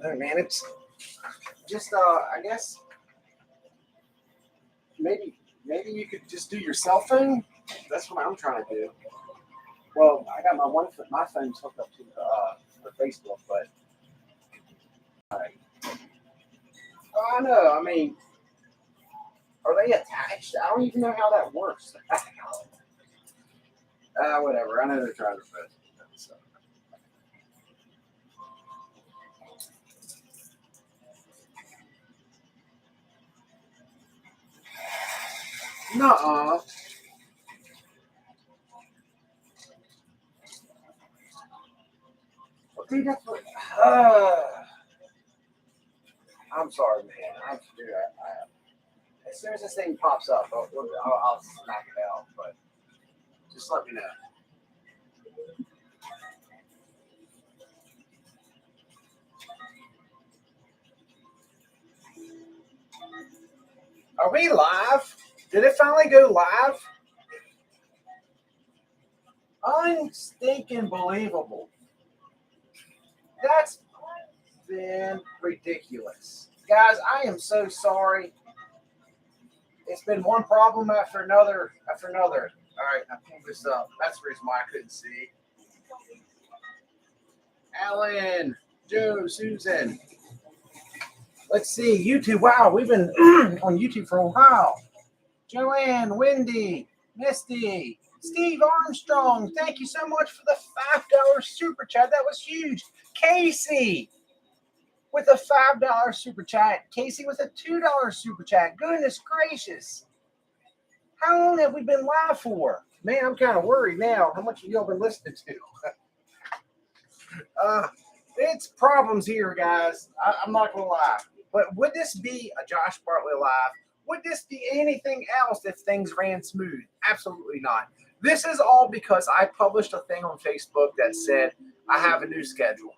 know, man. It's just, I guess maybe you could just do your cell phone. That's what I'm trying to do. Well, I got my phone's hooked up to the Facebook, but I know. I mean, are they attached? I don't even know how that works. Whatever. I know they're trying to fit. So. Nuh-uh. Well, dude, that's what. I'm sorry, man. As soon as this thing pops up, I'll smack it out. But just let me know. Are we live? Did it finally go live? Unstinking believable. That's been ridiculous. Guys, I am so sorry. It's been one problem after another. All right, now pull this up. That's the reason why I couldn't see. Alan, Joe, Susan. Let's see. YouTube. Wow, we've been on YouTube for a while. Joanne, Wendy, Misty, Steve Armstrong. Thank you so much for the $5 super chat. That was huge. Casey with a $5 super chat. Casey with a $2 super chat. Goodness gracious. How long have we been live for? Man, I'm kind of worried now. How much have y'all been listening to? It's problems here, guys. I'm not going to lie. But would this be a Josh Bartley Live? Would this be anything else if things ran smooth? Absolutely not. This is all because I published a thing on Facebook that said I have a new schedule.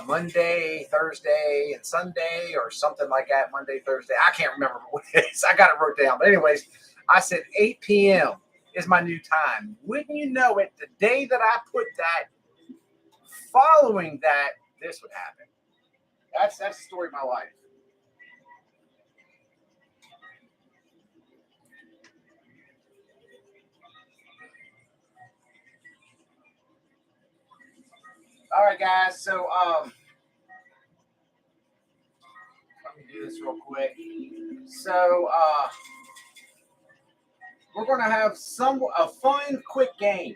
Monday, Thursday, and Sunday, or something like that. Monday, Thursday. I can't remember what it is. I got it wrote down. But anyways, I said 8 p.m. is my new time. Wouldn't you know it, the day that I put that, following that, this would happen. That's the story of my life. All right, guys. So, let me do this real quick. So, we're going to have a fun, quick game.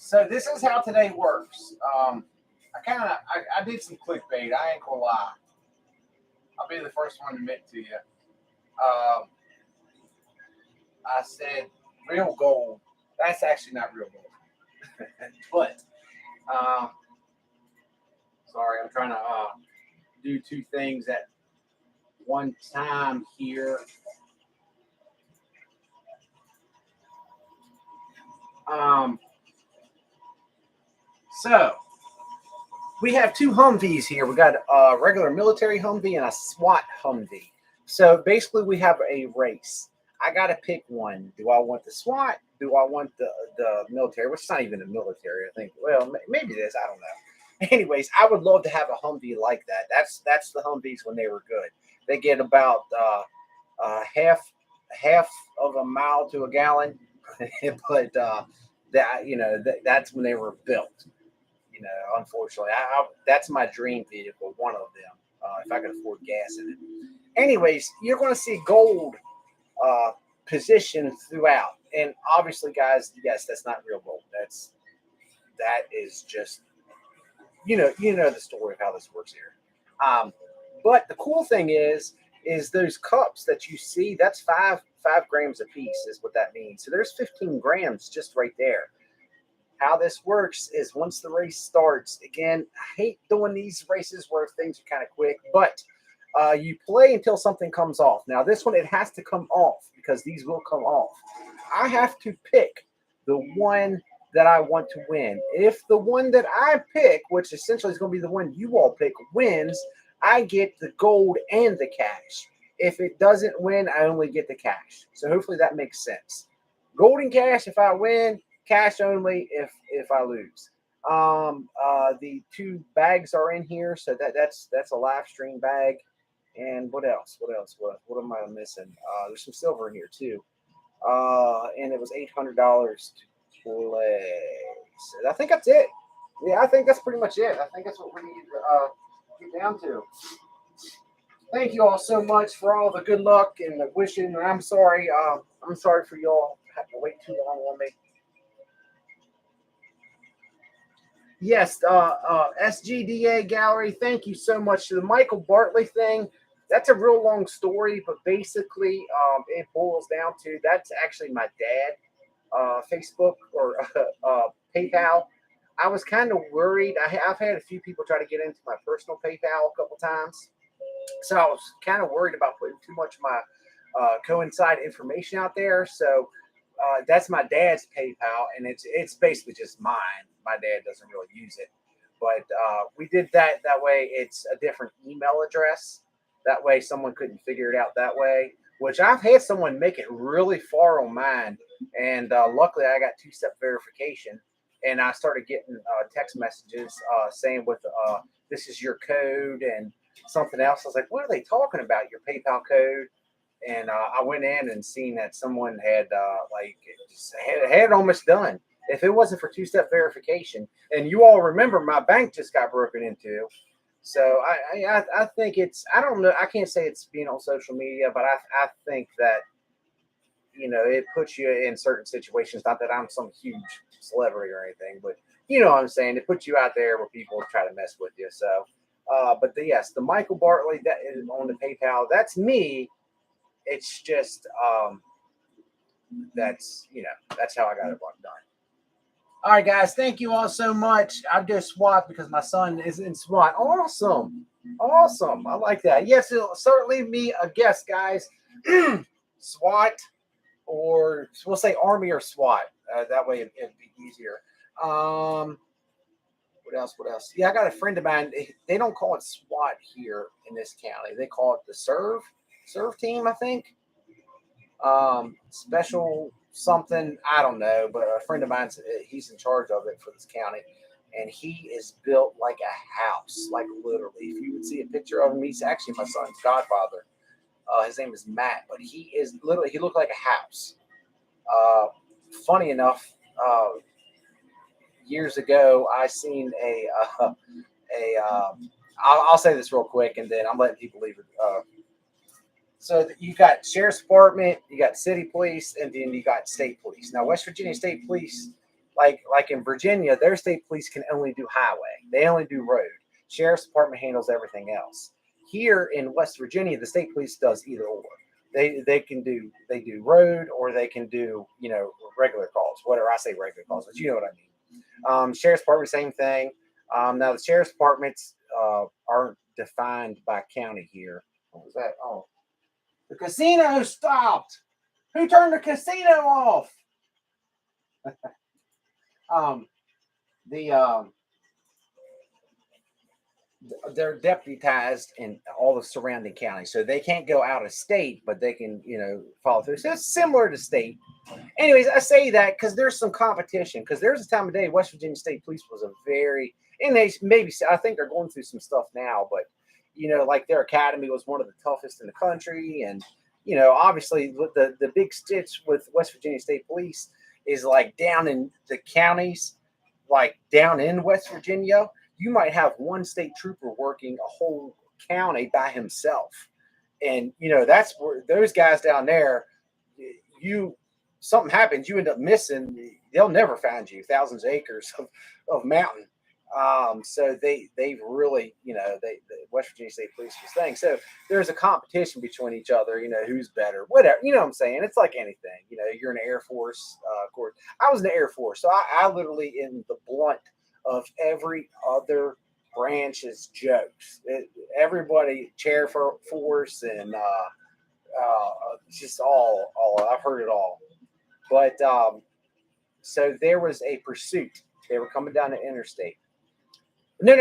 So this is how today works. I did some clickbait. I ain't gonna lie. I'll be the first one to admit to you. I said real gold. That's actually not real gold. But sorry, I'm trying to do two things at one time here. So we have two Humvees here. We got a regular military Humvee and a SWAT Humvee. So basically we have a race. I got to pick one. Do I want the SWAT? Do I want the military? Which is not even the military, I think. Well, maybe it is. I don't know. Anyways, I would love to have a Humvee like that. That's the Humvees when they were good. They get about half of a mile to a gallon, but that's when they were built. Unfortunately, that's my dream vehicle, one of them, if I could afford gas in it. Anyways, you're going to see gold positioned throughout, and obviously, guys, yes, that's not real gold. That is just you know the story of how this works here. But the cool thing is those cups that you see. That's 5 grams a piece is what that means. So there's 15 grams just right there. How this works is once the race starts, again, I hate doing these races where things are kind of quick, but you play until something comes off. Now, this one, it has to come off because these will come off. I have to pick the one that I want to win. If the one that I pick, which essentially is going to be the one you all pick, wins, I get the gold and the cash. If it doesn't win, I only get the cash. So hopefully that makes sense. Gold and cash if I win. cash only if I lose. The 2 bags are in here, so that's a live stream bag. And what else? What am I missing? There's some silver in here too. And it was $800 to play. So I think that's it. Yeah, I think that's pretty much it. I think that's what we need to get down to. Thank you all so much for all the good luck and the wishing. And I'm sorry for y'all having to wait too long on me. Yes, SGDA Gallery, thank you so much. To the Michael Bartley thing, that's a real long story, but basically it boils down to that's actually my dad, Facebook or PayPal. I was kind of worried. I've had a few people try to get into my personal PayPal a couple times. So I was kind of worried about putting too much of my coincide information out there. So that's my dad's PayPal, and it's basically just mine. My dad doesn't really use it, but we did that way. It's a different email address. That way, someone couldn't figure it out that way. Which I've had someone make it really far on mine, and luckily I got 2-step verification, and I started getting text messages saying with this is your code and something else. I was like, what are they talking about? Your PayPal code? And I went in and seen that someone had had it almost done. If it wasn't for 2-step verification, and you all remember my bank just got broken into, so I think it's, I don't know, I can't say it's being on social media, but I think that it puts you in certain situations. Not that I'm some huge celebrity or anything, but you know what I'm saying. It puts you out there where people try to mess with you. So, but yes, the Michael Bartley that is on the PayPal, that's me. It's just that's how I got it done. All right, guys, thank you all so much. I just SWAT because my son is in SWAT. Awesome. I like that. Yes, start leaving me a guess, guys. SWAT, or we'll say Army or SWAT. That way it'd be easier. What else? Yeah, I got a friend of mine. They don't call it SWAT here in this county. They call it the serve team, I think. Special something, I don't know, but a friend of mine, he's in charge of it for this county, and he is built like a house, like literally. If you would see a picture of him, he's actually my son's godfather. His name is Matt, but he looked like a house. Funny enough, years ago, I seen I'll say this real quick, and then I'm letting people leave it. So you got sheriff's department, you got city police, and then you got state police. Now, West Virginia state police, like in Virginia, their state police can only do highway. They only do road. Sheriff's department handles everything else. Here in West Virginia, the state police does either or. They do road, or they can do regular calls. Whatever, I say regular calls, but you know what I mean. Sheriff's department, same thing. Now the sheriff's departments aren't defined by county here. What was that? Oh. The casino stopped. Who turned the casino off? They're deputized in all the surrounding counties, so they can't go out of state, but they can, follow through. So it's similar to state. Anyways, I say that because there's some competition. Because there's a time of day West Virginia State Police was I think they're going through some stuff now, but like their academy was one of the toughest in the country. And, obviously the big stitch with West Virginia State Police is like down in the counties, like down in West Virginia, you might have one state trooper working a whole county by himself. And, that's where those guys down there, something happens, you end up missing, they'll never find you. Thousands of acres of mountain. So they've really, the West Virginia State Police was thing. So there's a competition between each other, who's better, whatever, what I'm saying? It's like anything, you're in the Air Force, of course. I was in the Air Force, so I literally in the blunt of every other branch's jokes. Everybody chair for force and just all I've heard it all. But so there was a pursuit. They were coming down the interstate. No.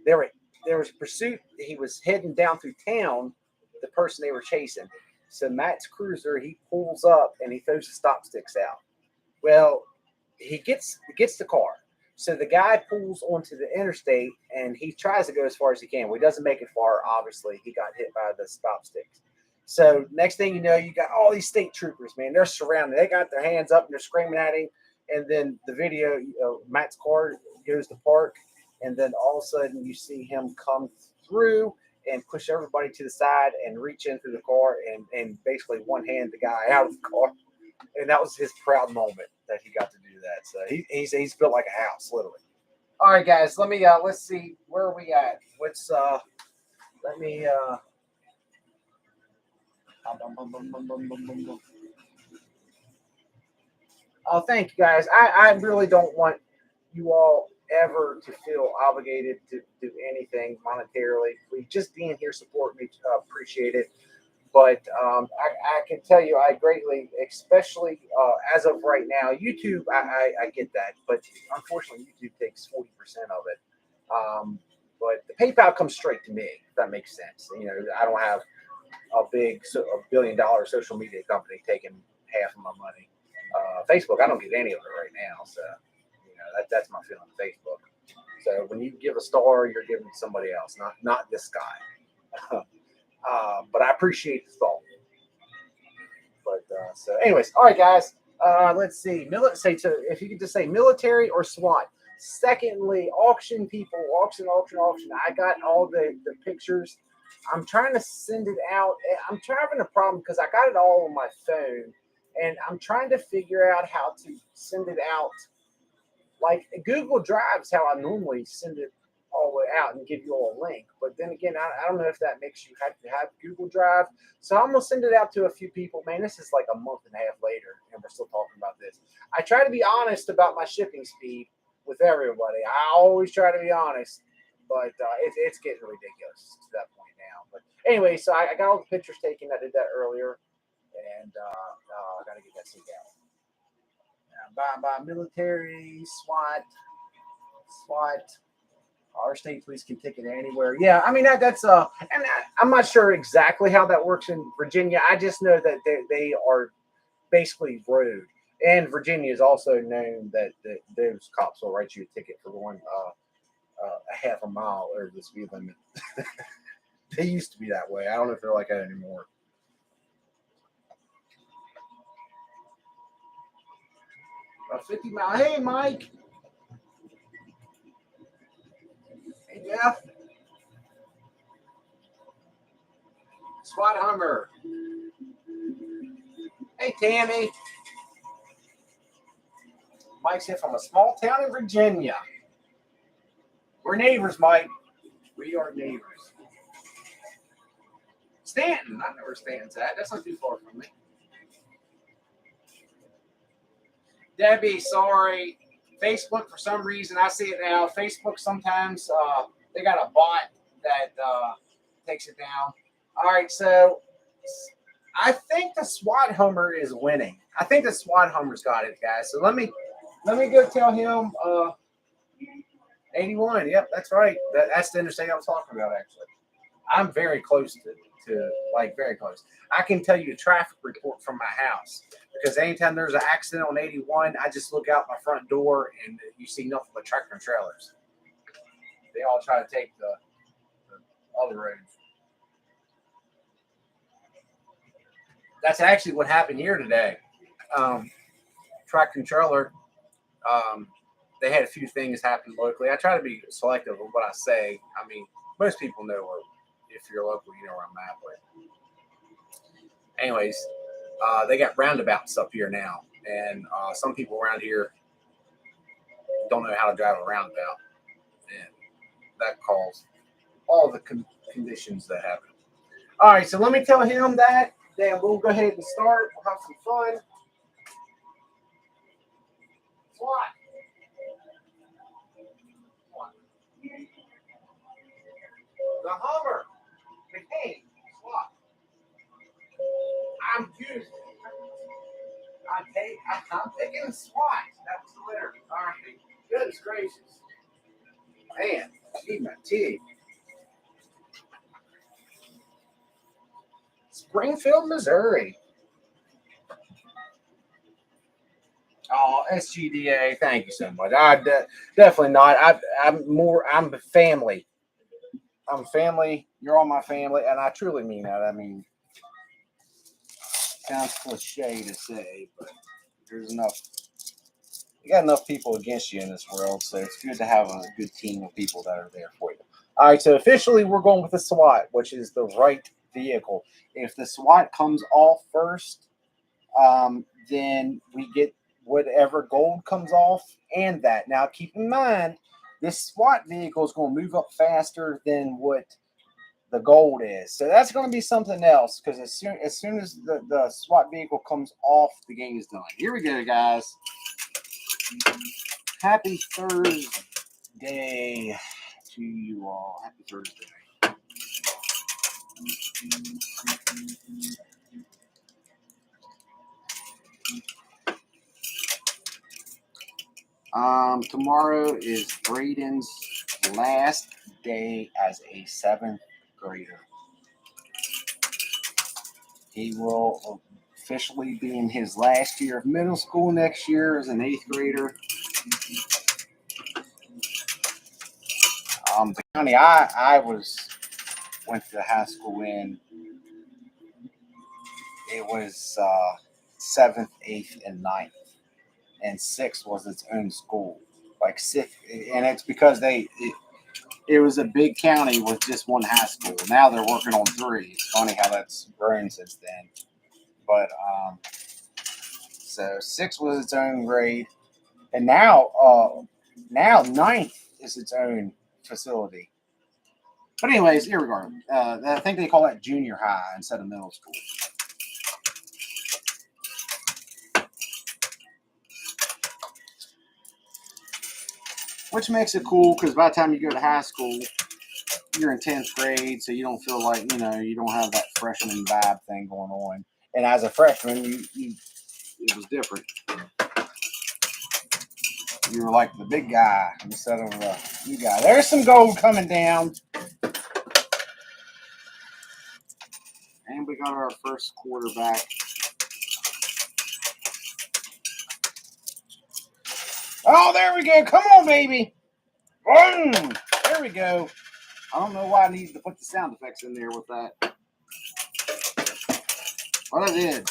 There was a pursuit. He was heading down through town, the person they were chasing. So Matt's cruiser, he pulls up and he throws the stop sticks out. Well, he gets the car. So the guy pulls onto the interstate and he tries to go as far as he can. Well, he doesn't make it far. Obviously, he got hit by the stop sticks. So next thing you know, you got all these state troopers, man. They're surrounded. They got their hands up and they're screaming at him. And then the video, Matt's car goes to park, and then all of a sudden you see him come through and push everybody to the side and reach in through the car and basically one hand the guy out of the car. And that was his proud moment that he got to do that. So he's built like a house, literally. All right, guys, let's see, where are we at? Let me oh, thank you, guys. I really don't want you all ever to feel obligated to do anything monetarily. Please, just being here, support me, appreciate it. But I can tell you, I greatly, especially as of right now, YouTube, I get that. But unfortunately, YouTube takes 40% of it. But the PayPal comes straight to me, if that makes sense. I don't have a billion-dollar social media company taking half of my money. Facebook, I don't get any of it right now. So, that's my feeling of Facebook. So when you give a star, you're giving somebody else, not this guy. But I appreciate the thought. But so, anyways, all right, guys. Let's see. So if you could just say military or SWAT. Secondly, auction people, auction. I got all the pictures. I'm trying to send it out. I'm having a problem because I got it all on my phone, and I'm trying to figure out how to send it out. Like Google Drive's how I normally send it all the way out and give you all a link. But then again, I don't know if that makes you have to have Google Drive. So I'm going to send it out to a few people. Man, this is like a month and a half later, and we're still talking about this. I try to be honest about my shipping speed with everybody. I always try to be honest, but it's getting ridiculous to that point now. But anyway, so I got all the pictures taken. I did that earlier, and I got to get that sent out. By military, SWAT. Our state police can take it anywhere. Yeah, I mean that's and I'm not sure exactly how that works in Virginia. I just know that they are basically road, and Virginia is also known that those cops will write you a ticket for going a half a mile over the speed limit. They used to be that way. I don't know if they're like that anymore. A 50 mile. Hey, Mike. Hey, Jeff. SWAT Hummer. Hey, Tammy. Mike's here from a small town in Virginia. We're neighbors, Mike. We are neighbors. Stanton. I know where Stanton's at. That's not too far from me. Debbie, sorry. Facebook, for some reason, I see it now. Facebook sometimes, they got a bot that takes it down. All right, so I think the SWAT Hummer is winning. I think the SWAT Hummer's got it, guys. So let me go tell him 81. Yep, that's right. That's the interstate I was talking about, actually. I'm very close to like very close. I can tell you a traffic report from my house because anytime there's an accident on 81, I just look out my front door and you see nothing but tractor and trailers. They all try to take the other roads. That's actually what happened here today. Tractor and trailer. They had a few things happen locally. I try to be selective of what I say. I mean, most people know where. If you're local, you know where I'm at. But anyways, they got roundabouts up here now, and some people around here don't know how to drive a roundabout, and that caused all the conditions that happen. All right, so let me tell him that. Then we'll go ahead and start. We'll have some fun. SWAT. The Hummer. Hey, SWAT. I'm using. I'm picking SWAT. That was the winner. All right. Goodness gracious. Man, gee, my teeth. Springfield, Missouri. Oh, SGDA, thank you so much. Definitely not. I'm family. I'm family. You're all my family, and I truly mean that. I mean, sounds cliche to say, but there's enough. You got enough people against you in this world, so it's good to have a good team of people that are there for you. All right, so officially we're going with the SWAT, which is the right vehicle. If the SWAT comes off first, then we get whatever gold comes off and that. Now, keep in mind, this SWAT vehicle is going to move up faster than what the gold is. So that's going to be something else because as soon as the SWAT vehicle comes off, the game is done. Here we go, guys. Happy Thursday to you all. Happy Thursday. Tomorrow is Braden's last day as a seventh grader. He will officially be in his last year of middle school next year as an eighth grader. The county I went to high school in, it was seventh, eighth, and ninth, and sixth was its own school. Like sixth, and it's because it was a big county with just one high school. Now they're working on three. It's funny how that's grown since then. But so six was its own grade, and now ninth is its own facility. But anyways, irregardless, I think they call that junior high instead of middle school. Which makes it cool because by the time you go to high school, you're in 10th grade, so you don't feel like, you don't have that freshman vibe thing going on. And as a freshman, it was different. You were like the big guy instead of the new guy. There's some gold coming down. And we got our first quarterback. Oh, there we go. Come on, baby. Boom. There we go. I don't know why I needed to put the sound effects in there with that. But I did.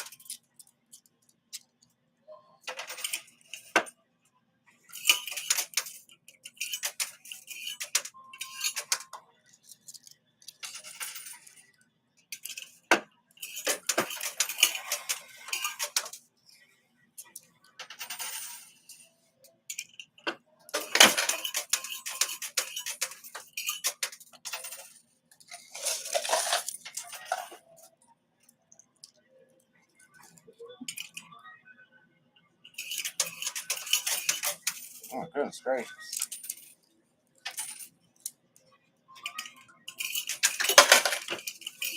Oh, goodness gracious.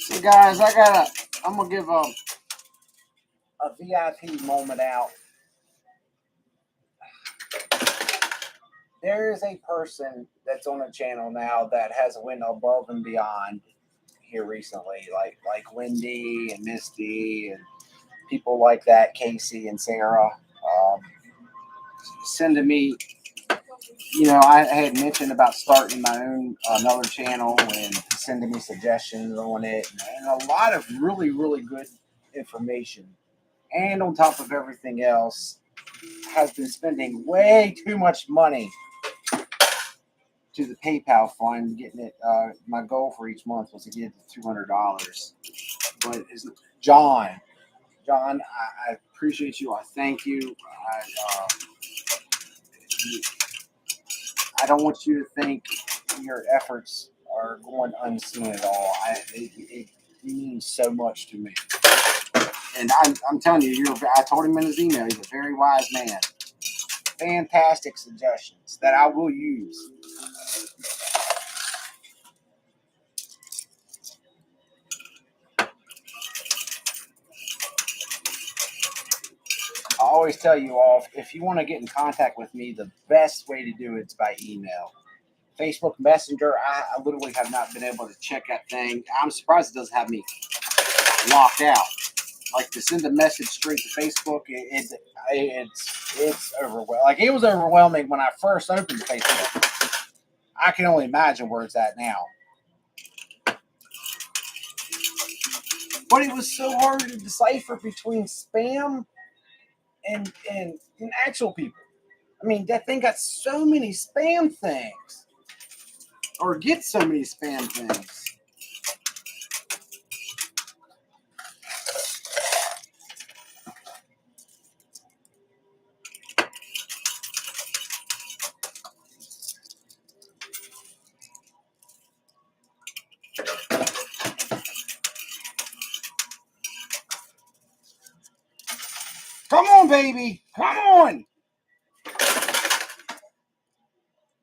So, guys, I'm going to give a VIP moment out. There is a person that's on the channel now that has went above and beyond here recently, like Wendy and Misty and people like that, Casey and Sarah, sending me. I had mentioned about starting my own another channel and sending me suggestions on it, and a lot of really, really good information. And on top of everything else, has been spending way too much money to the PayPal fund, getting it. My goal for each month was to get it to $200. But John, I appreciate you. I thank you. I don't want you to think your efforts are going unseen at all. It means so much to me. And I'm telling you, I told him in his email, he's a very wise man. Fantastic suggestions that I will use. I always tell you all, if you want to get in contact with me, the best way to do it is by email. Facebook Messenger, I literally have not been able to check that thing. I'm surprised it doesn't have me locked out. like to send a message straight to Facebook, it's overwhelming. Like it was overwhelming when I first opened Facebook. I can only imagine where it's at now. But it was so hard to decipher between spam and actual people. I mean, that thing got so many spam things, or gets so many spam things. Come on, baby. Come on.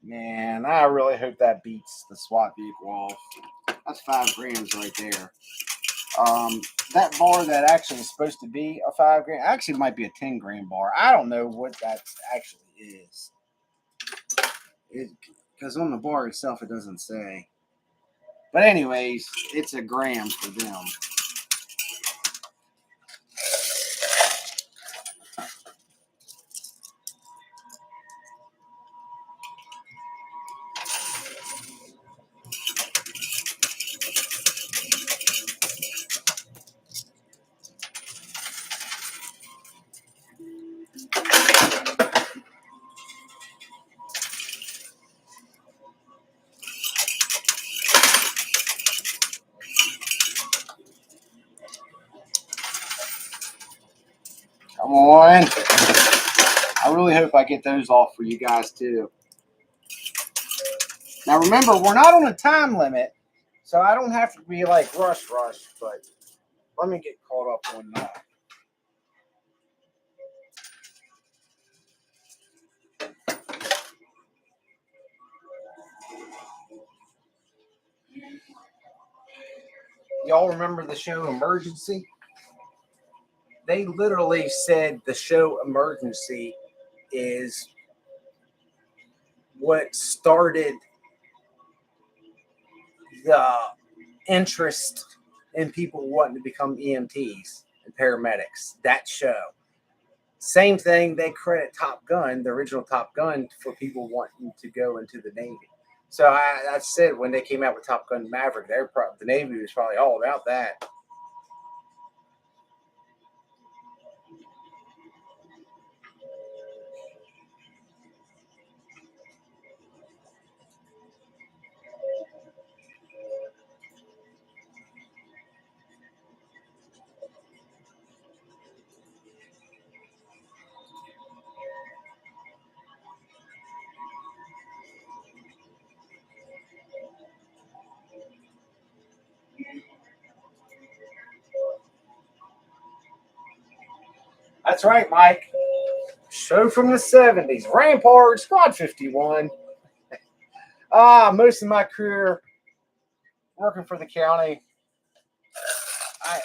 Man, I really hope that beats the SWAT vehicle off. That's 5 grams right there. That bar that actually is supposed to be a 5 gram, actually might be a 10-gram bar. I don't know what that actually is. Because on the bar itself, it doesn't say. But anyways, it's a gram for them. Come on. I really hope I get those off for you guys too. Now remember, we're not on a time limit, so I don't have to be like rush, but let me get caught up on that. Y'all remember the show Emergency? They literally said the show Emergency is what started the interest in people wanting to become EMTs and paramedics. That show. Same thing, they credit Top Gun, the original Top Gun, for people wanting to go into the Navy. So I said when they came out with Top Gun Maverick, the Navy was probably all about that. That's right, Mike. Show from the 70s. Rampart, Squad 51. Most of my career working for the county,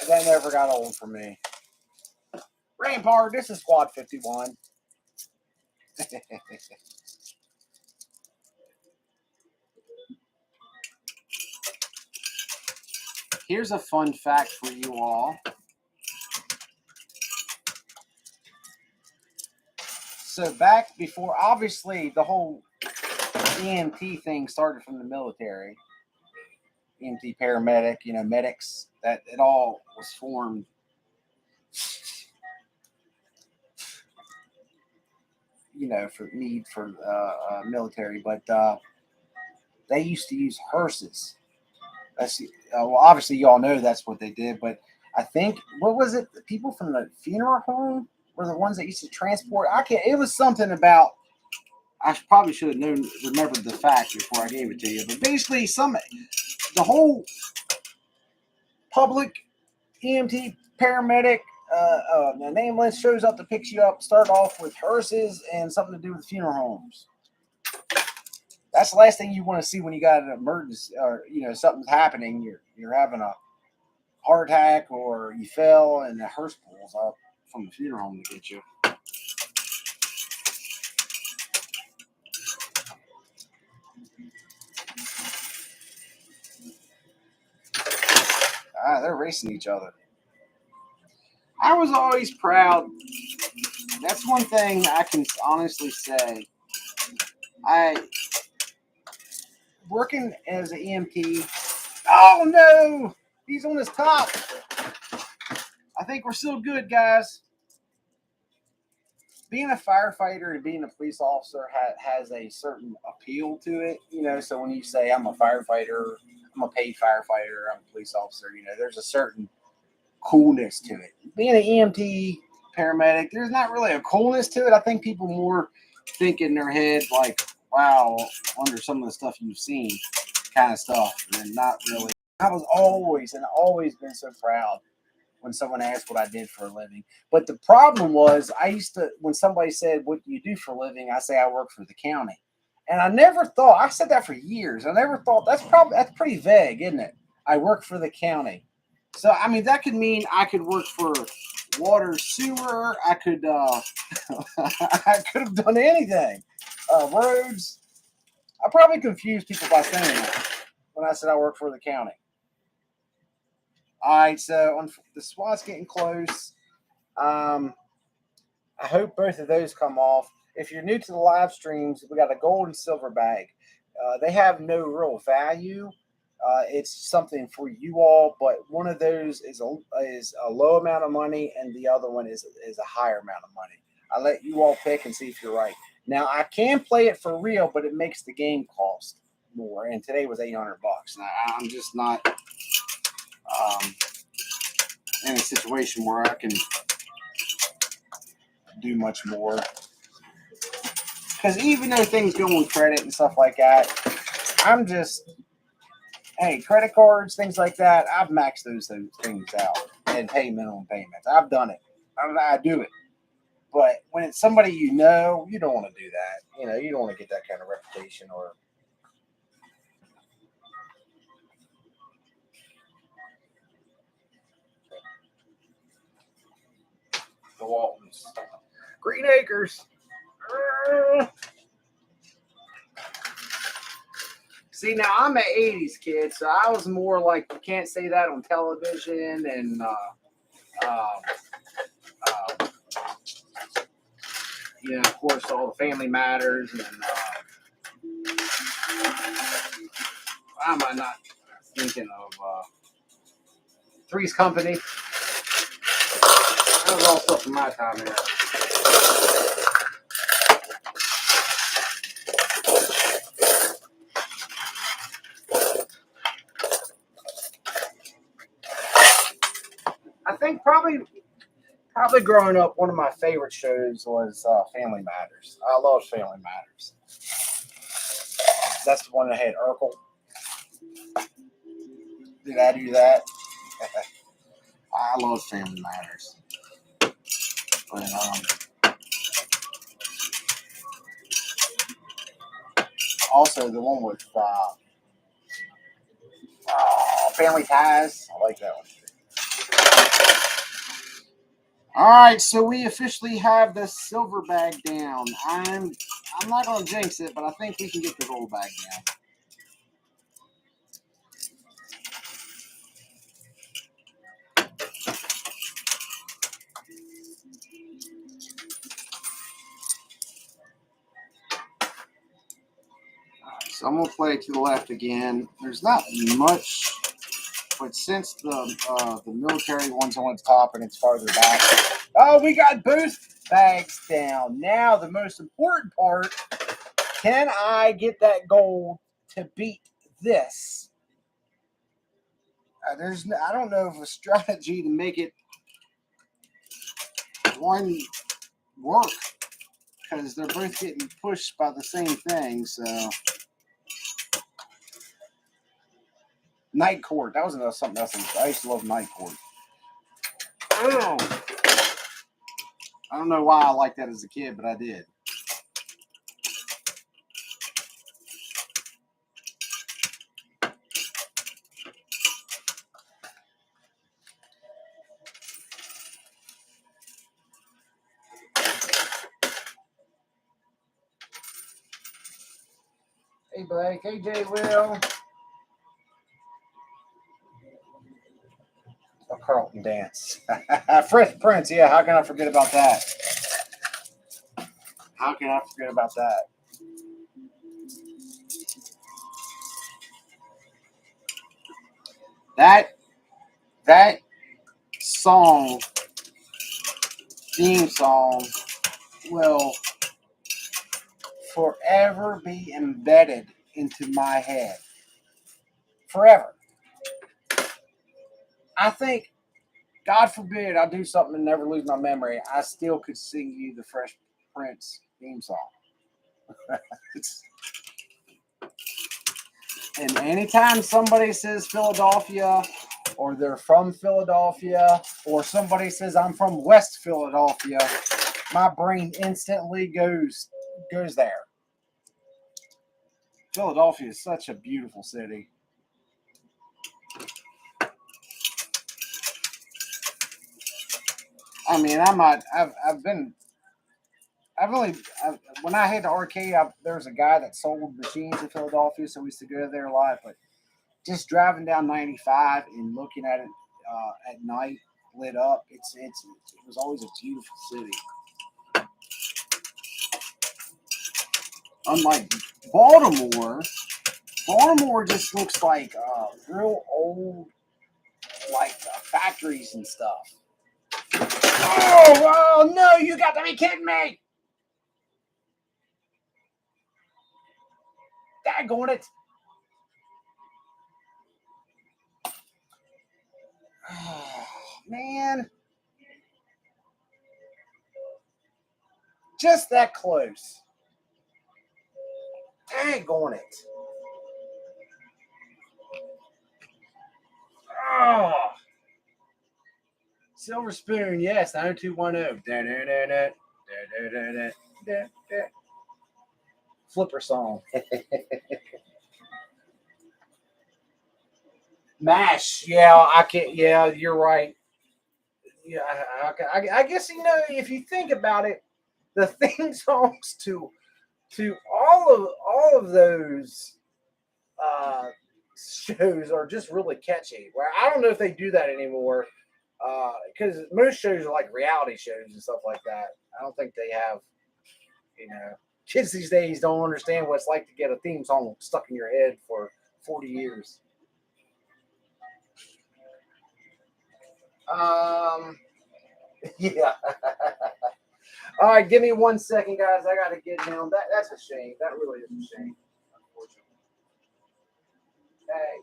that never got old for me. Rampart, this is Squad 51. Here's a fun fact for you all. So back before, obviously, the whole EMT thing started from the military. EMT paramedic, medics, that it all was formed for need for military, but they used to use hearses. Well, obviously, y'all know that's what they did, but I think, what was it? The people from the funeral home were the ones that used to transport. It was something about, I probably should have remembered the fact before I gave it to you, but basically, the whole public EMT paramedic, the name list shows up to pick you up, start off with hearses and something to do with funeral homes. That's the last thing you want to see when you got an emergency, or something's happening. You're having a heart attack, or you fell and the hearse pulls up from the funeral home to get you. They're racing each other. I was always proud. That's one thing I can honestly say. I working as an EMT. Oh no, he's on his top. I think we're still good, guys. Being a firefighter and being a police officer has a certain appeal to it, you know. So when you say I'm a firefighter, I'm a paid firefighter, I'm a police officer, you know, there's a certain coolness to it. Being an EMT paramedic, there's not really a coolness to it. I think people more think in their head like, wow, under some of the stuff you've seen, kind of stuff, and not really. I was always been so proud when someone asked what I did for a living. But the problem was, I used to, when somebody said, "What do you do for a living?" I say, "I work for the county." And I never thought, I said that for years. I never thought, that's pretty vague, isn't it? I work for the county. So, I mean, that could mean I could work for water, sewer. I could, I could have done anything. Roads. I probably confused people by saying that when I said I work for the county. All right, so the SWAT's getting close. I hope both of those come off. If you're new to the live streams, we got a gold and silver bag. They have no real value. It's something for you all, but one of those is a low amount of money, and the other one is a higher amount of money. I let you all pick and see if you're right. Now I can play it for real, but it makes the game cost more. And today was $800. Now I'm just not in a situation where I can do much more. Because even though things go on credit and stuff like that, I'm just, hey, credit cards, things like that, I've maxed those things out and pay minimum payments. I've done it. I do it. But when it's somebody you know, you don't want to do that. You know, you don't want to get that kind of reputation or. The Waltons. Green Acres. See, now I'm an 80s kid, so I was more like, you can't say that on television and you know, of course, all the Family Matters and why am I not thinking of Three's Company? That was all stuff from my time here. I think probably growing up, one of my favorite shows was Family Matters. I love Family Matters. That's the one that had Urkel. Did I do that? I love Family Matters. But also the one with Family Ties. I like that one. All right, so we officially have the silver bag down. I'm not going to jinx it, but I think we can get the gold bag down. So I'm going to play to the left again. There's not much, but since the military one's on top and it's farther back. Oh, we got both bags down. Now the most important part, can I get that gold to beat this? I don't know of a strategy to make it one work because they're both getting pushed by the same thing, so. Night Court. That was something else. I used to love Night Court. Oh. I don't know why I liked that as a kid, but I did. Hey, Blake. Hey, Jay Will. Okay. Carlton dance. Fresh Prince, yeah, how can I forget about that? How can I forget about that? That song, theme song, will forever be embedded into my head. Forever. I think, God forbid, I do something and never lose my memory. I still could sing you the Fresh Prince theme song. And anytime somebody says Philadelphia, or they're from Philadelphia, or somebody says I'm from West Philadelphia, my brain instantly goes there. Philadelphia is such a beautiful city. I mean, when I had the arcade, there was a guy that sold machines in Philadelphia, so we used to go there a lot. But just driving down 95 and looking at it at night, lit up, it was always a beautiful city. Unlike Baltimore just looks like real old, like factories and stuff. Oh no! You got to be kidding me! Daggone it! Oh, man, just that close. Daggone it! Oh, Silver Spoon, yes, 90210. Flipper song. MASH, yeah, I can't. Yeah, you're right. Yeah, I guess if you think about it, the theme songs to all of those shows are just really catchy. Where I don't know if they do that anymore, because most shows are like reality shows and stuff like that. I don't think they have, kids these days don't understand what it's like to get a theme song stuck in your head for 40 years. Yeah. All right, give me 1 second, guys. I gotta get down. That's a shame. That really is a shame, unfortunately. Hey,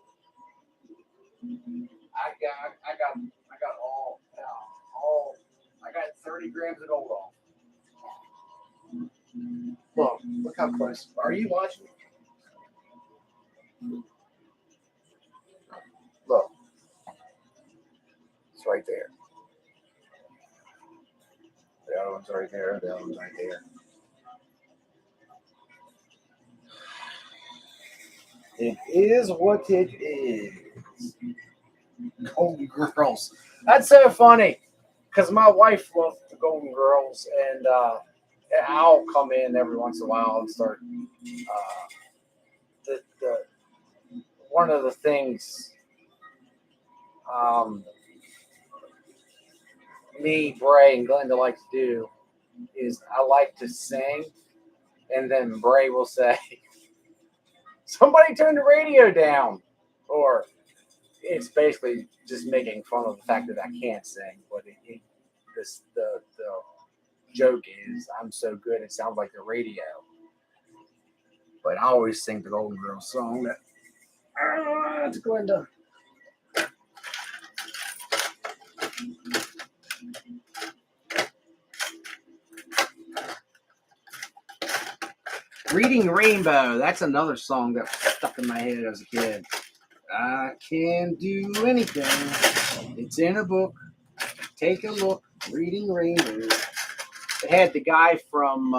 I got all I got 30 grams of gold off. Look how close. Are you watching? Look, it's right there. The other one's right there. The other one's right there. It is what it is. Golden Girls. That's so funny because my wife loves the Golden Girls, and I'll come in every once in a while and start. The One of the things um, me, Bray, and Glenda like to do is I like to sing, and then Bray will say, "Somebody turn the radio down," or it's basically just making fun of the fact that I can't sing. But the joke is I'm so good it sounds like the radio. But I always sing the Golden Girls song. It's Glenda. Reading Rainbow. That's another song that stuck in my head as a kid. I can do anything. It's in a book. Take a look. Reading Rainbow. It had the guy from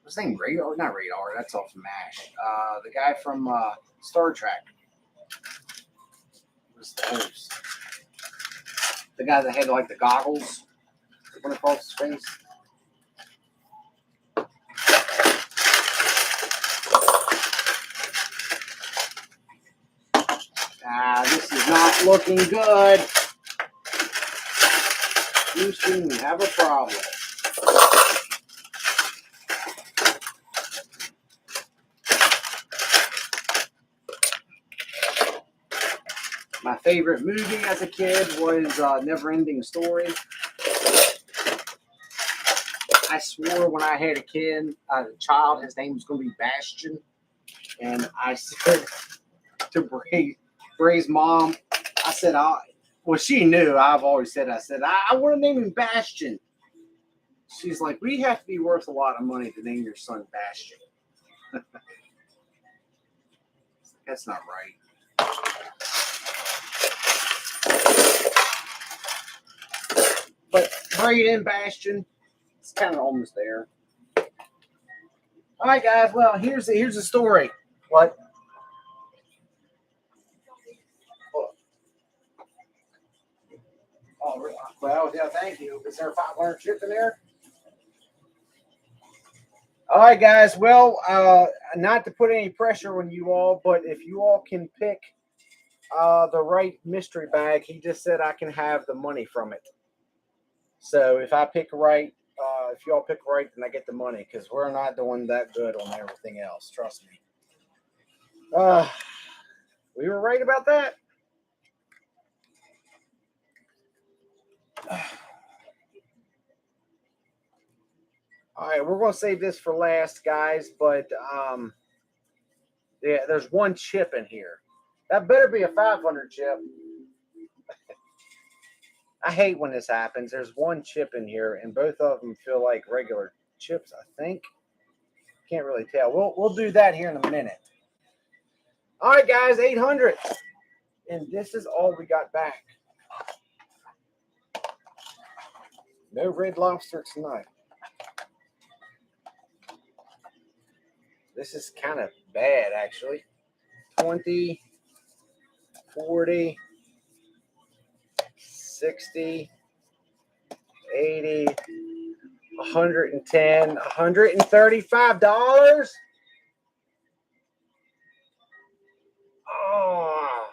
what's his name? Radar? Not Radar. That's off MASH. The guy from Star Trek was the host. The guy that had like the goggles going across his face. not looking good. Houston, we have a problem. My favorite movie as a kid was Never Ending Story. I swore when I had a kid, a child, his name was going to be Bastion. And I said to Bray's mom, I said, well, she knew. I've always said, I want to name him Bastion. She's like, we have to be worth a lot of money to name your son Bastion. That's not right. But Bray and Bastion, it's kind of almost there. All right, guys. Well, here's the story. What? Oh, well, yeah, thank you. Is there a 500 chip in there? All right, guys. Well, not to put any pressure on you all, but if you all can pick the right mystery bag, he just said I can have the money from it. So if I pick right, if y'all pick right, then I get the money because we're not doing that good on everything else. Trust me. We were right about that. All right, we're going to save this for last, guys, but yeah, there's one chip in here. That better be a 500 chip. I hate when this happens. There's one chip in here, and both of them feel like regular chips, I think. Can't really tell. We'll do that here in a minute. All right, guys, 800. And this is all we got back. No Red Lobster tonight. This is kind of bad, actually. 20, 40, 60, 80, 110, $135. Oh,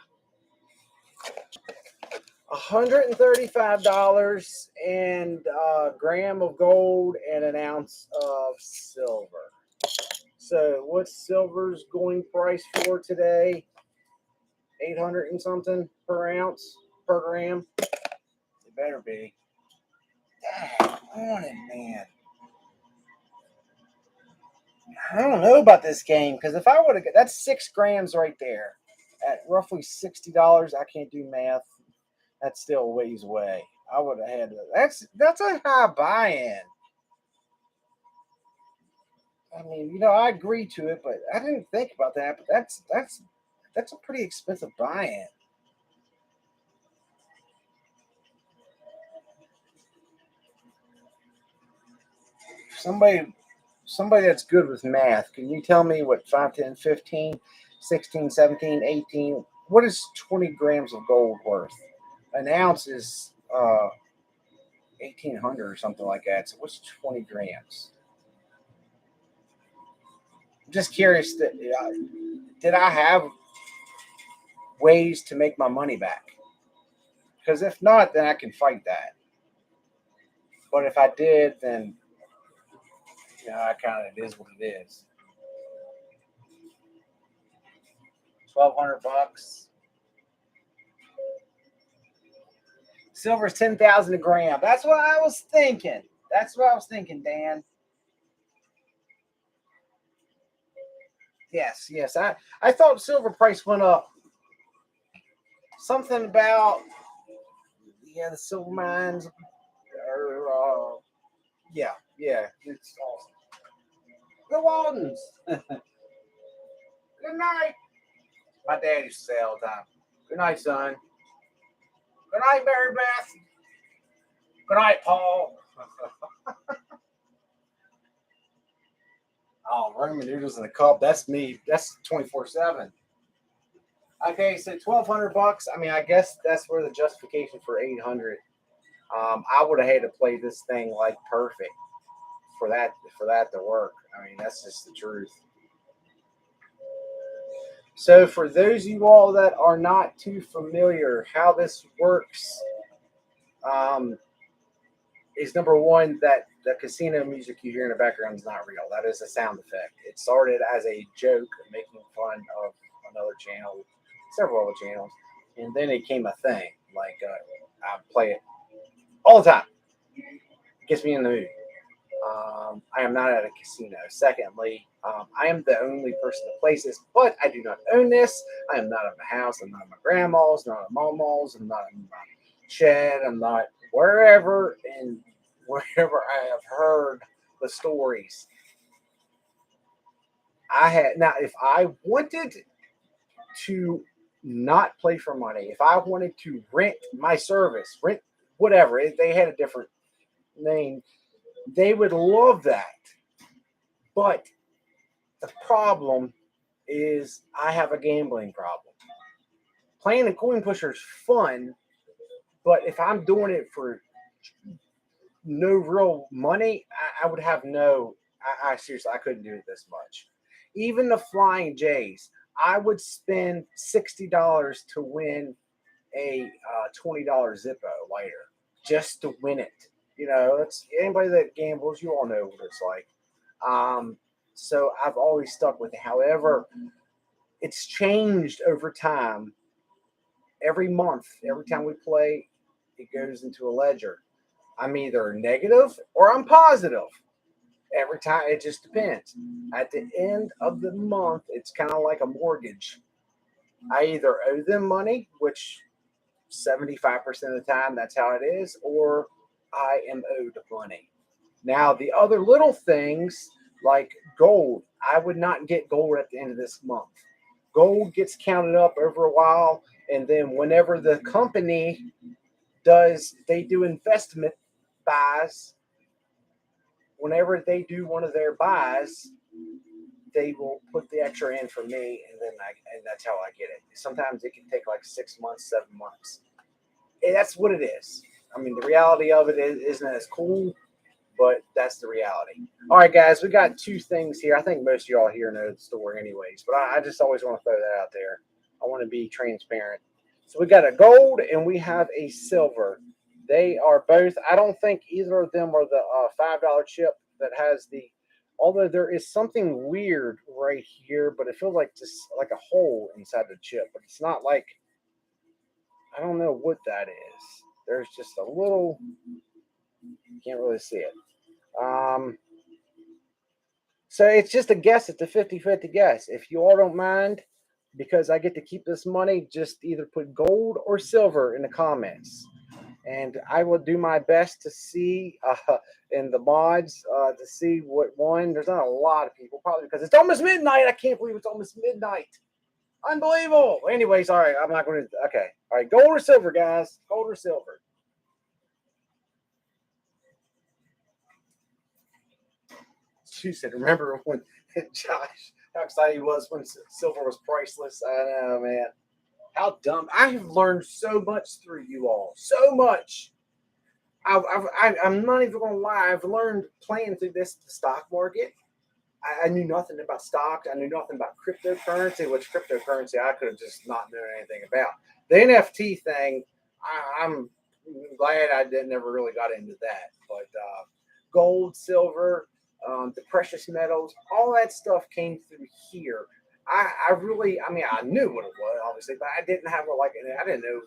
$135 and a gram of gold and an ounce of silver. So what's silver's going price for today? 800 and something per ounce, per gram. It better be. Dang on it, man. I don't know about this game because if I would have got that's 6 grams right there at roughly $60. I can't do math. That's still ways away. I would have had that's a high buy-in. I mean, I agree to it, but I didn't think about that. But that's a pretty expensive buy-in. Somebody that's good with math, can you tell me what 5, 10, 15, 16, 17, 18, what is 20 grams of gold worth? An ounce is 1,800 or something like that. So what's 20 grams? I'm just curious, did I have ways to make my money back? Because if not, then I can fight that. But if I did, then I kind of it is what it is. $1,200. Silver's 10,000 a gram. That's what I was thinking. Dan. Yes. I thought silver price went up. Something about the silver mines. Or, yeah. It's awesome. The Waldens. Good night. My dad used to say all the time. Good night, son. Good night, Mary Beth. Good night, Paul. Oh, ramen noodles in a cup. That's me. That's 24/7. Okay, so $1,200. I mean, I guess that's where the justification for 800. I would have had to play this thing like perfect for that to work. I mean, that's just the truth. So for those of you all that are not too familiar how this works, um, is number one that the casino music you hear in the background is not real. That is a sound effect. It started as a joke, making fun of another channel, several other channels, and then it became a thing. Like I play it all the time. It gets me in the mood. I am not at a casino. Secondly, I am the only person that plays this, but I do not own this. I am not at my house. I'm not at my grandma's, not at my mom's. I'm not in my shed. I'm not wherever and wherever I have heard the stories. I had now, if I wanted to not play for money, if I wanted to rent my service, rent whatever, they had a different name, they would love that. But the problem is I have a gambling problem. Playing a coin pusher is fun, but if I'm doing it for no real money, I would have no. I seriously, I couldn't do it this much. Even the Flying J's, I would spend $60 to win a $20 Zippo later just to win it. You know, it's anybody that gambles, you all know what it's like. So I've always stuck with it. However, it's changed over time. Every month, every time we play, it goes into a ledger. I'm either negative or I'm positive. Every time, it just depends. At the end of the month, it's kind of like a mortgage. I either owe them money, which 75% of the time that's how it is, or I am owed money. Now, the other little things like gold, I would not get gold at the end of this month. Gold gets counted up over a while, and then whenever the company they do investment buys, whenever they do one of their buys, they will put the extra in for me, and that's how I get it. Sometimes it can take like 6 months, 7 months. And that's what it is. I mean, the reality of it isn't as cool, but that's the reality. All right, guys, we got two things here. I think most of y'all here know the story, anyways, but I just always want to throw that out there. I want to be transparent. So we got a gold and we have a silver. They are both. I don't think either of them are the $5 chip that has the. Although there is something weird right here, but it feels like just like a hole inside the chip. But it's not like, I don't know what that is. There's just a little. You can't really see it. So it's just a guess. It's a 50-50 guess. If you all don't mind, because I get to keep this money, just either put gold or silver in the comments. And I will do my best to see in the mods to see what one. There's not a lot of people, probably because it's almost midnight. I can't believe it's almost midnight. Unbelievable. Anyways, all right. I'm not going to. Okay. All right. Gold or silver, guys? Gold or silver? She said, remember when Josh, how excited he was when silver was priceless? I know, man. How dumb. I have learned so much through you all. So much. I'm not even going to lie. I've learned playing through the stock market. I knew nothing about stocks. I knew nothing about cryptocurrency, which cryptocurrency I could have just not known anything about. The NFT thing, I'm glad I never really got into that. But gold, silver, the precious metals, all that stuff came through here. I really, I mean, I knew what it was, obviously, but I didn't have I didn't know,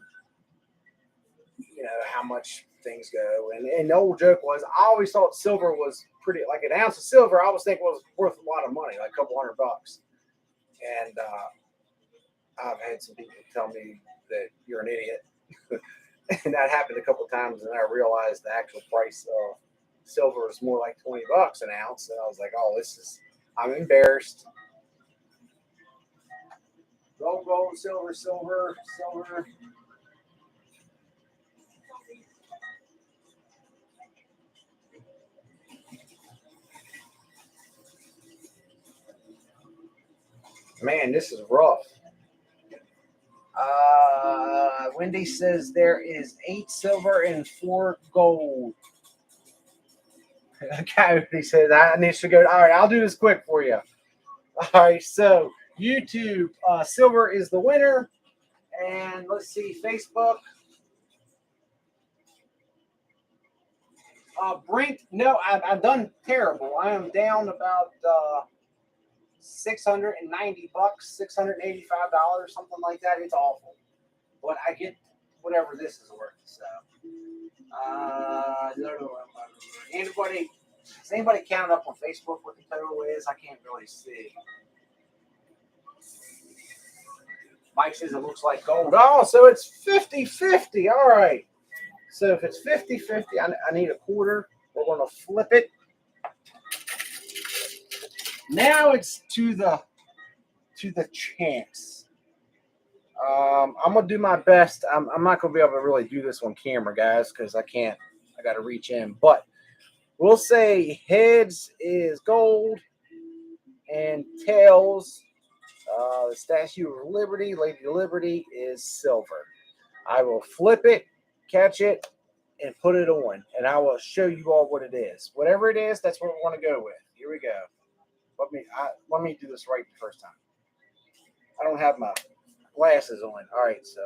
how much things go. And the old joke was, I always thought silver was pretty, like an ounce of silver, I always think was worth a lot of money, like a couple $100. And I've had some people tell me that you're an idiot. And that happened a couple of times, and I realized the actual price of silver is more like $20 an ounce. And I was like, oh, I'm embarrassed. Gold, gold, silver, silver, silver. Man, this is rough. Wendy says there is 8 silver and 4 gold. Okay, he said I need to go. All right, I'll do this quick for you. All right, so YouTube, silver is the winner. And let's see, Facebook. Brink, no, I've done terrible. I am down about $690, $685, something like that. It's awful, but I get whatever this is worth. So, anybody, does anybody count up on Facebook what the total is? I can't really see. Mike says it looks like gold. Oh, so it's 50-50. All right. So if it's 50-50, I need a quarter. We're going to flip it. Now it's to the chance. I'm going to do my best. I'm not going to be able to really do this on camera, guys, because I can't. I got to reach in. But we'll say heads is gold and tails, the Statue of Liberty, Lady Liberty, is silver. I will flip it, catch it, and put it on, and I will show you all what it is. Whatever it is, that's what we want to go with. Here we go. Let me do this right the first time. I don't have my glasses on. All right, so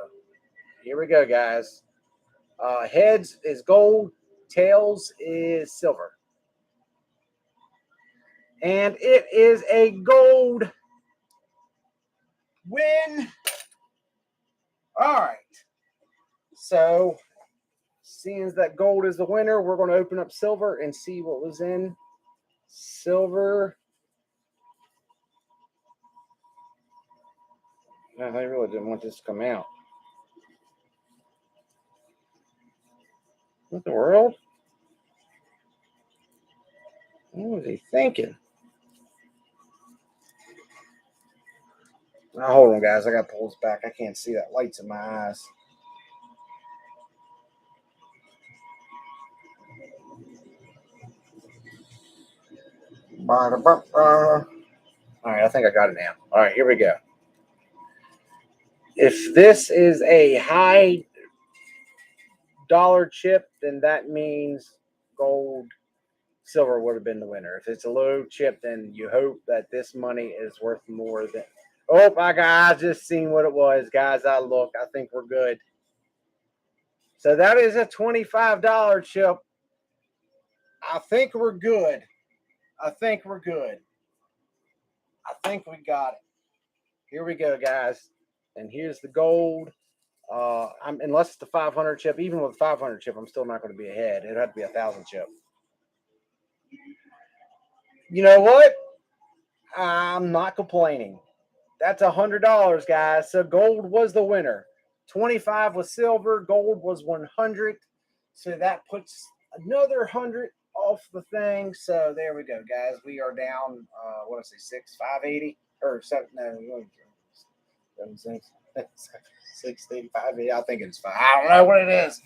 here we go, guys. Heads is gold, tails is silver. And it is a gold win. All right. So, seeing as that gold is the winner, we're going to open up silver and see what was in silver. I really didn't want this to come out. What the world? What was he thinking? Now, hold on, guys. I got to pull this back. I can't see that. Light's in my eyes. All right, I think I got it now. All right, here we go. If this is a high dollar chip, then that means gold, silver would have been the winner. If it's a low chip, then you hope that this money is worth more than. Oh, I just seen what it was, guys. I think we're good. So that is a $25 chip. I think we're good. I think we're good. I think we got it. Here we go, guys. And here's the gold. Unless it's the 500 chip, even with 500 chip, I'm still not going to be ahead. It'd have to be 1,000 chip. You know what? I'm not complaining. That's $100, guys. So gold was the winner. 25 was silver. Gold was 100. So that puts another 100 off the thing. So there we go, guys. We are down. What did I say? 580 or 7? No, 685. I think it's 5. I don't know what it is.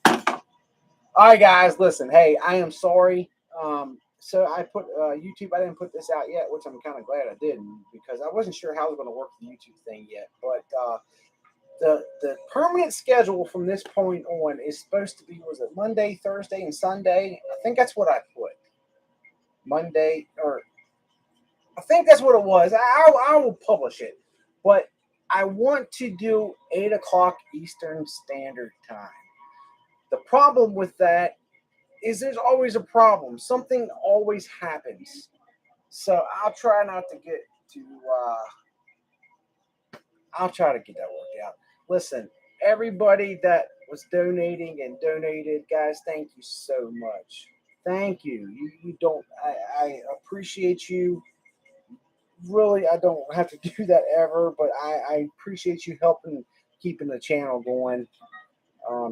All right, guys. Listen. Hey, I am sorry. So I put YouTube. I didn't put this out yet, which I'm kind of glad I didn't because I wasn't sure how I was going to work the YouTube thing yet. But the permanent schedule from this point on is supposed to be, was it Monday, Thursday, and Sunday? I think that's what I put. Monday, or I think that's what it was. I will publish it. But I want to do 8 o'clock Eastern Standard Time. The problem with that is there's always a problem. Something always happens. So I'll try not to get to, I'll try to get that worked out. Listen, everybody that was donating and donated, guys, thank you so much. Thank you. You don't, I appreciate you. Really, I don't have to do that ever, but I appreciate you helping keeping the channel going.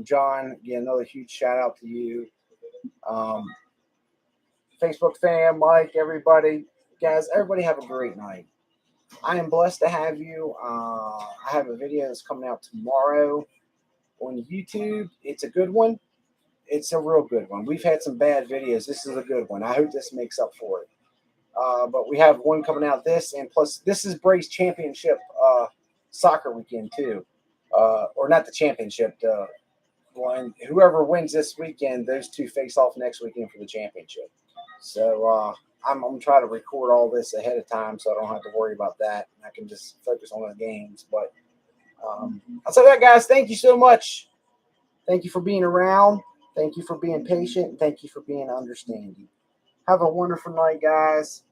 John, again, another huge shout out to you. Facebook fam, Mike, everybody, guys, everybody have a great night. I am blessed to have you. I have a video that's coming out tomorrow on YouTube. It's a good one. It's a real good one. We've had some bad videos. This is a good one. I hope this makes up for it. But we have one coming out and plus this is Bray's championship soccer weekend too. Or not the championship, one. Whoever wins this weekend, those two face off next weekend for the championship. So I'm gonna try to record all this ahead of time so I don't have to worry about that. And I can just focus on the games. But outside of that, guys, thank you so much. Thank you for being around. Thank you for being patient. Thank you for being understanding. Have a wonderful night, guys.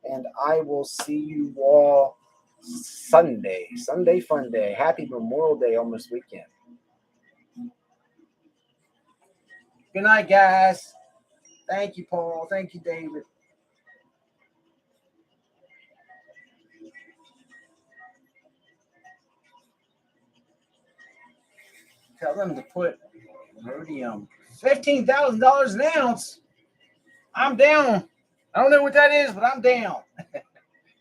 And I will see you all Sunday. Sunday fun day. Happy Memorial Day on this weekend. Good night, guys. Thank you, Paul. Thank you, David. Tell them to put rhodium. $15,000 an ounce. I'm down. I don't know what that is, but I'm down.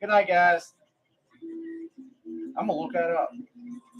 Good night, guys. I'm going to look that up.